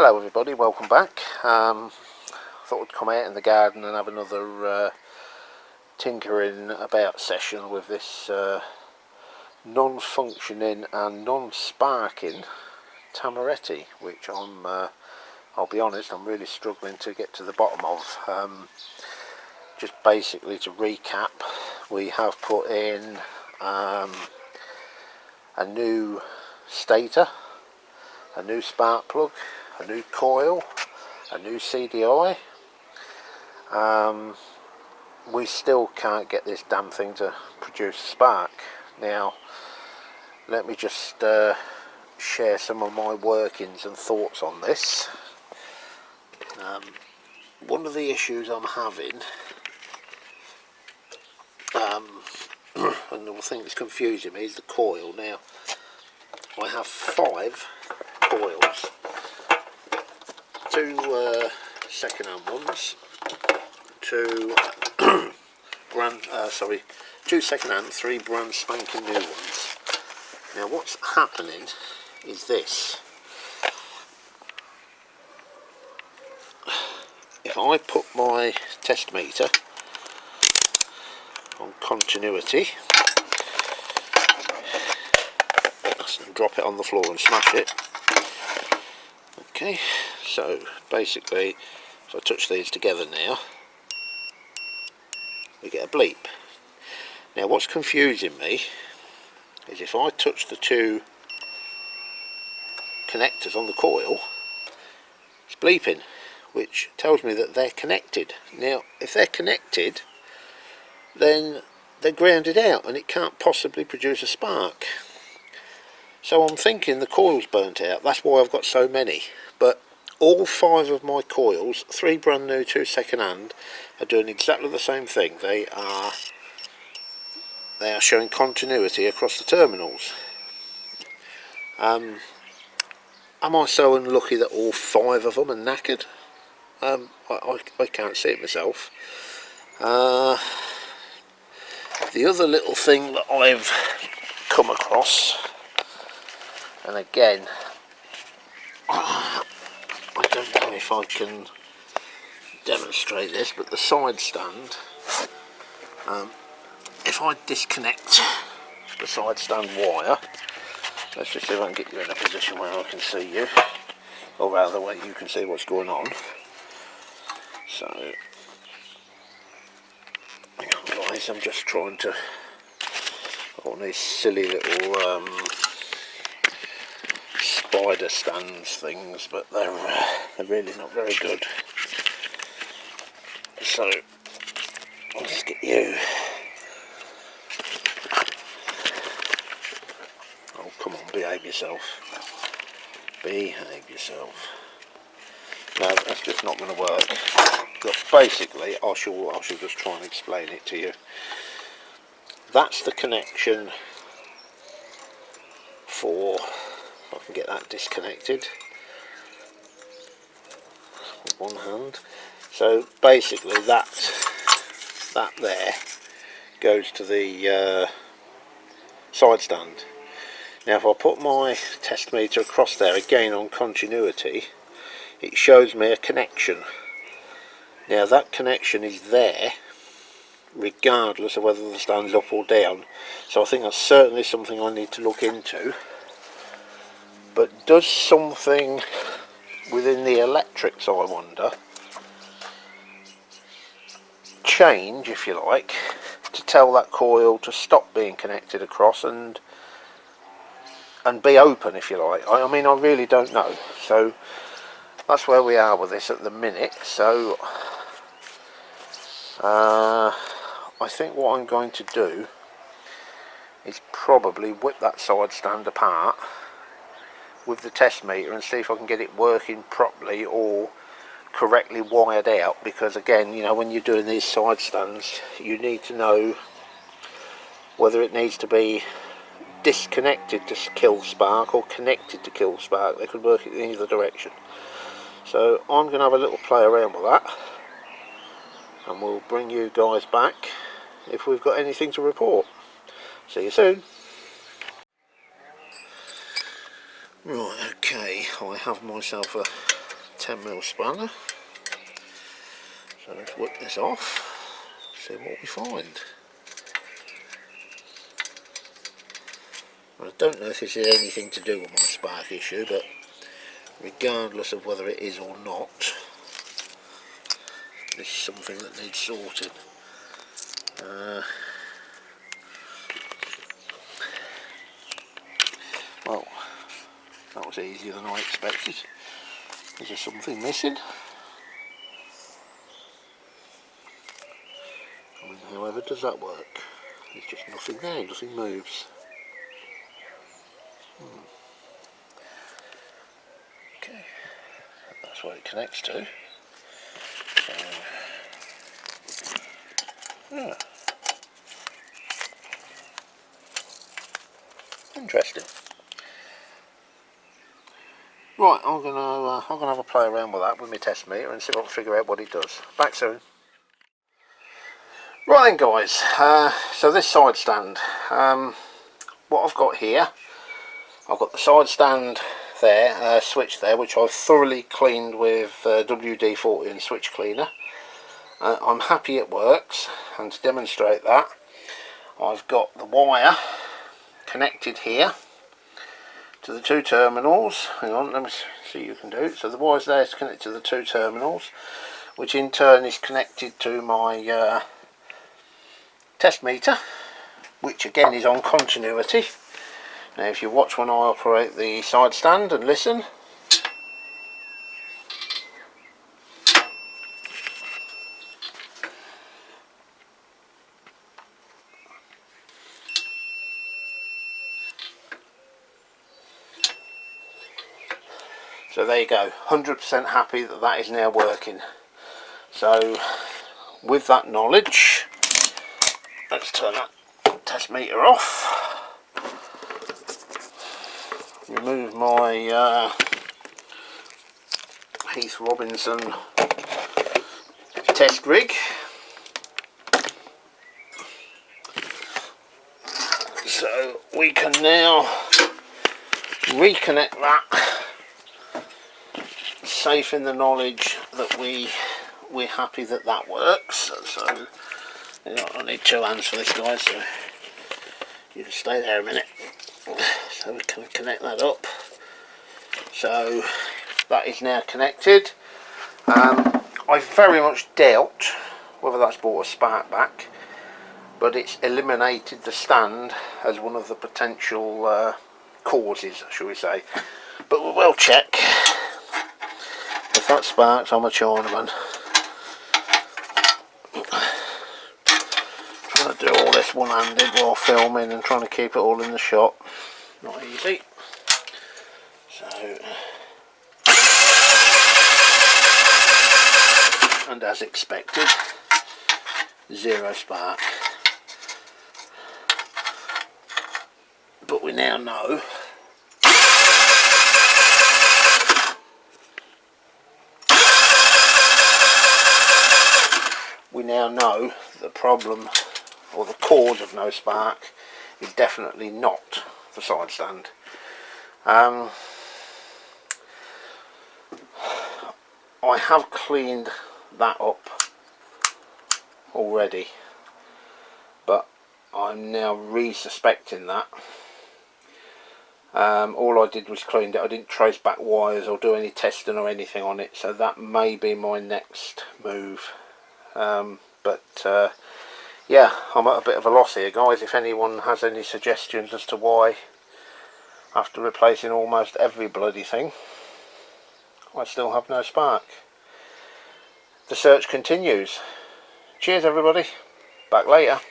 Hello everybody, welcome back. Thought I'd come out in the garden and have another tinkering about session with this non-functioning and non-sparking Tamoretti, which I'll be honest, I'm really struggling to get to the bottom of. Just basically to recap, we have put in a new stator, a new spark plug, a new coil, a new CDI. We still can't get this damn thing to produce a spark. Now let me just share some of my workings and thoughts on this. One of the issues I'm having, and the thing that's confusing me, is the coil. Now I have 5 coils, 2 second-hand ones, 2 2 second-hand, 3 brand spanking new ones. Now what's happening is this: if I put my test meter on continuity and drop it on the floor and smash it. Okay, so basically if I touch these together now, we get a bleep. Now what's confusing me is if I touch the 2 connectors on the coil, it's bleeping, which tells me that they're connected. Now if they're connected, then they're grounded out and it can't possibly produce a spark. So I'm thinking the coil's burnt out, that's why I've got so many. But all 5 of my coils, 3 brand new, 2 second hand, are doing exactly the same thing. They are showing continuity across the terminals. Am I so unlucky that all 5 of them are knackered? I can't see it myself. The other little thing that I've come across, and again, I don't know if I can demonstrate this, but the side stand, if I disconnect the side stand wire, let's just see if I can get you in a position where I can see you, or rather where you can see what's going on. So hang on guys, I'm just trying to, on these silly little spider stands things, but they're really not very good. So let's get you. Oh come on, behave yourself. Behave yourself. No, that's just not going to work. But basically, I shall just try and explain it to you. That's the connection for, if I can get that disconnected with one hand. So basically that there goes to the side stand. Now if I put my test meter across there again on continuity, it shows me a connection. Now that connection is there regardless of whether the stand's up or down, so I think that's certainly something I need to look into. But does something within the electrics, I wonder, change, if you like, to tell that coil to stop being connected across and be open, if you like? I mean, I really don't know. So that's where we are with this at the minute. So I think what I'm going to do is probably whip that side stand apart with the test meter and see if I can get it working properly or correctly wired out, because again, you know, when you're doing these side stands, you need to know whether it needs to be disconnected to kill spark or connected to kill spark. They could work in either direction. So I'm going to have a little play around with that, and we'll bring you guys back if we've got anything to report. See you soon. Right, okay, I have myself a 10mm spanner. So let's whip this off, see what we find. I don't know if this is anything to do with my spark issue, but regardless of whether it is or not, this is something that needs sorting. Well, that was easier than I expected. Is there something missing? I mean, however does that work? There's just nothing there, nothing moves. Okay, that's what it connects to. Yeah. Interesting. Right, I'm gonna have a play around with that with my test meter and see if I can figure out what it does. Back soon. Right then, guys. So this side stand, what I've got here, I've got the side stand there, switch there, which I've thoroughly cleaned with WD-40 and switch cleaner. I'm happy it works, and to demonstrate that, I've got the wire connected here to the two terminals. Hang on, let me see what you can do. So the wire's there is connected to the two terminals, which in turn is connected to my test meter, which again is on continuity. Now if you watch when I operate the side stand and listen, so there you go, 100% happy that that is now working. So with that knowledge, let's turn that test meter off, remove my Heath Robinson test rig, so we can now reconnect that, safe in the knowledge that we're happy that that works. So you know, I need two hands for this, guys, so you can stay there a minute. So we can connect that up. So that is now connected. I very much doubt whether that's brought a spark back, but it's eliminated the stand as one of the potential causes, shall we say. But we will check. If that sparks, I'm a Chinaman. Trying to do all this one-handed while filming and trying to keep it all in the shot. Not easy. So, and as expected, zero spark. But we now know the problem, or the cause of no spark, is definitely not the side stand. I have cleaned that up already, but I'm now resuspecting that. All I did was cleaned it. I didn't trace back wires or do any testing or anything on it, so that may be my next move. Yeah, I'm at a bit of a loss here, guys. If anyone has any suggestions as to why, after replacing almost every bloody thing, I still have no spark. The search continues. Cheers everybody, back later.